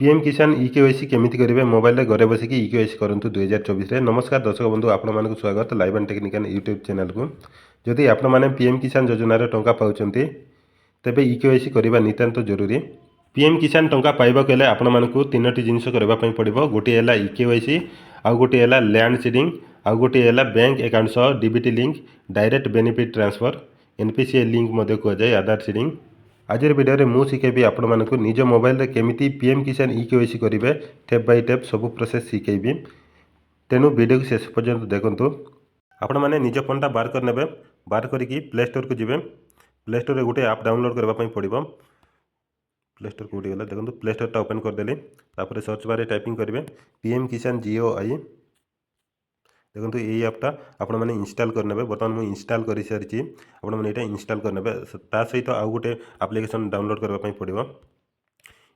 PM किसान इकेवाईसी केमिति करेंगे मोबाइल रे घरे बसिक इकेवाईसी करूँ 2024 नमस्कार दर्शक बंधु आपण मानक स्वागत live and technical YouTube channel को जदि आपण मैंने पीएम किसान योजन टंका पाँच तेबे इकेवाईसी करवा नितांत जरूरी। पीएम किसान टंका पाइबा हेले आपण मानक तीनोटी जिनस करने पड़ो। गोटे है इकेवाईसी, आउ गोटे है लैंड सीडिंग, आउ गोटे है बैंक अकाउंट सह DBT link, direct benefit transfer, NPCI link कहुए, आधार सीडिंग। आज भिडियो मु शिखेबी आपण मानक निज मोबाइल रे केमिति पीएम किसान इकेवाईसी करेंगे स्टेप बाय स्टेप सब प्रोसेस शिखेबी। तेणु वीडियो को शेष पर्यंत देखंतु। आपण मैंने निज फोन बाहर करने बाहर करके प्ले स्टोर को जिबे। प्ले स्टोर रे गोटे आप डाउनलोड करने पड़ो। प्ले स्टोर कौटी गला देखो प्ले स्टोर ओपन करदेली। तापर सर्च बार टाइपिंग करेंगे पीएम किसान GOI। देखो यही ऐपटा आपण मैंने इंस्टॉल करने। बर्तमान मुझे इंस्टॉल कर सारी आपण मैंने यहाँ इंस्टॉल करने। ता सहित आउ गोटे एप्लिकेशन डाउनलोड करने पड़ो।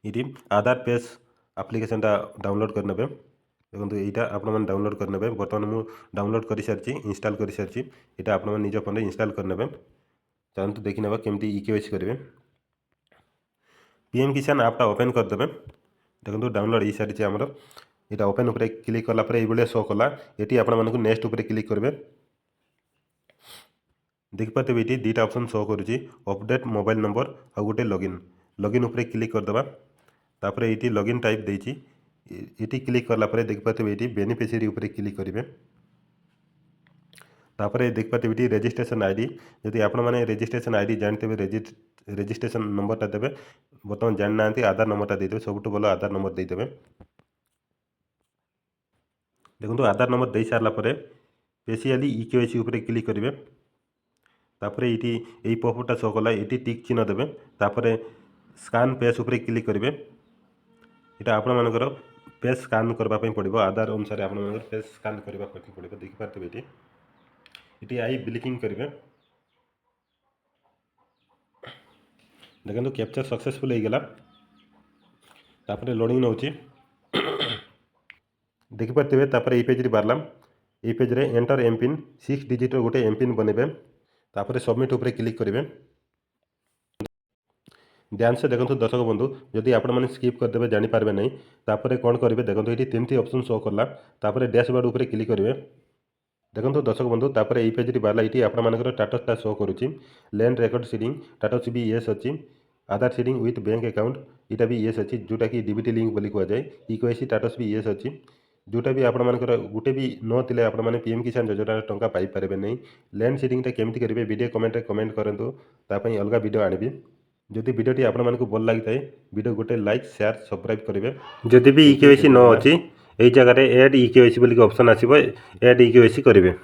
ये आधार पेज एप्लिकेशन डाउनलोड करने। देखो यहाँ आपण मैंने डाउनलोड करने। बर्तमान मुझे डाउनलोड कर सारी इंस्टॉल कर सारी यहाँ आपण मैंने निज फोन इंस्टॉल करने। चलते देखी ना केमती इकेवाईसी करेंगे। पीएम किसान ऐपटा ओपन करदे। देखो डाउनलोड हो सारी आमर यहाँ ओपन उपर क्लिक कलापर ये शो कला। ये आपण मानक नेक्स्ट उपर क्लिक करेंगे। देखिपे ये दुटा ऑप्शन शो करुँची अपडेट मोबाइल नंबर आ गोटे लॉगिन। लॉगिन उपर क्लिक करदे। तापर ये लॉगिन टाइप देती ये क्लिक कलापर देखिपे ये बेनिफिशियरी उपर क्लिक करेंगे। तापर देखिपे ये रजिस्ट्रेशन आईडी जदि आपण मैंने रजिस्ट्रेशन आईडी जानते रजिस्ट्रेशन नंबरटा देवे। बर्तमान जानी ना आधार नंबरटा देदेवे। सबुठ भल आधार नंबर देदेवे। देखो आधार नंबर दे सारापर स्पेशली इकेवाईसी उपर क्लिक करेंगे। तापर ये यही पॉपअपटा शो कला ये टिक चिन्ह देवे। तापर स्कान पेज उपर क्लिक करेंगे। यहाँ आपण मानकर पेज स्कान करने पड़ो। आधार अनुसार आपण मानकर पेज स्कान करने पड़ो। देखिपे ये आई ब्लिकिंग करेंगे। देखो कैप्चर सक्सेसफुल हो गला। तापर लोडिंग नौ देखिपे तापर ये पेज बाहरला। ये पेज रे एंटर एम पिन 6 डिजिट गोटे एम पिन बनइबे। तापर सबमिट उपर क्लिक करेंगे। ध्यान से देखो दर्शक बंधु जदि आपण मैंने स्किप करदे जानीपारे नहीं तापर कौन करेंगे। देखो ये 3टी ऑप्शन शो कला। तापर डैशबोर्ड उपर क्लिक करेंगे। देखो दर्शक बंधु तापर ये पेज बाहरला। ये आपण मानकर स्टेटसटा शो करुँची लैंड रेकर्ड सीडिंग स्टेटस भी येस अच्छी। Aadhaar seeding with bank account यहाँ भी येस अच्छी जोटा कि डीबीटी लिंक बोली कहुए। इकेवाईसी स्टेटस भी येस अच्छी जोटा भी आपण मानकर गोटे भी नथिले आपण माने पीएम किसान योजना टंका पाई पारे नहीं। लैंड सीडिंगटा केमती करेंगे वीडियो कमेंट करूँ तापाई अलग वीडियो आनिबी। जदि वीडियोटी आपण मानकु भल लगी थाए वीडियो गोटे लाइक शेयर सब्सक्राइब करेंगे। जदि भी इकेवाईसी न अच्छी यही जगह ऐड इकेवाईसी बोलिक ऑप्शन आसीबो ऐड इकेवाईसी करेंगे।